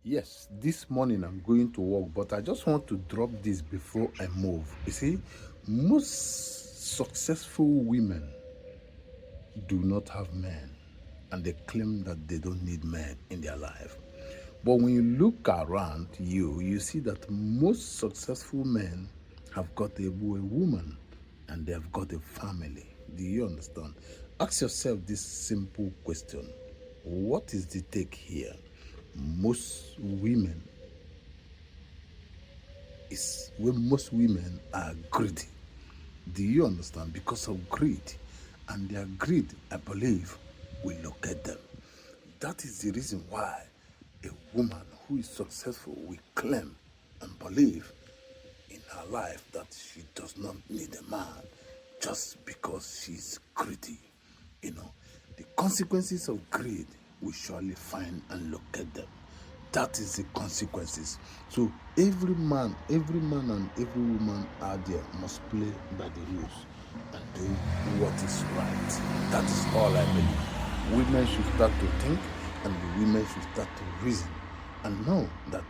Yes, this morning I'm going to work, but I just want to drop this before I move. You see, most successful women do not have men, and they claim that they don't need men in their life. But when you look around you, you see that most successful men have got a woman and they have got a family. Do you understand? Ask yourself this simple question: what is the take here? Most women when most women are greedy. Do you understand? Because of greed. And their greed, I believe, will locate them. That is the reason why a woman who is successful will claim and believe in her life that she does not need a man just because she's greedy. You know, the consequences of greed will surely find and locate them. That is the consequences. So every man and every woman out there must play by the rules and do what is right. That is all I believe. Women should start to think, and the women should start to reason and know that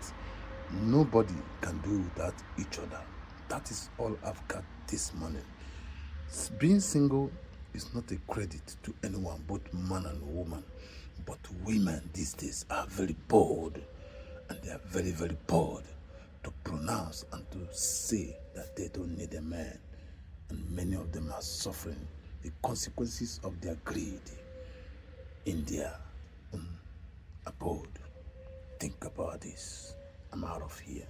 nobody can do without each other. That is all I've got this morning. Being single is not a credit to anyone, both man and woman. But women these days are very bold, and they are very, very bold to pronounce and to say that they don't need a man. And many of them are suffering the consequences of their greed in their abode. Think about this. I'm out of here.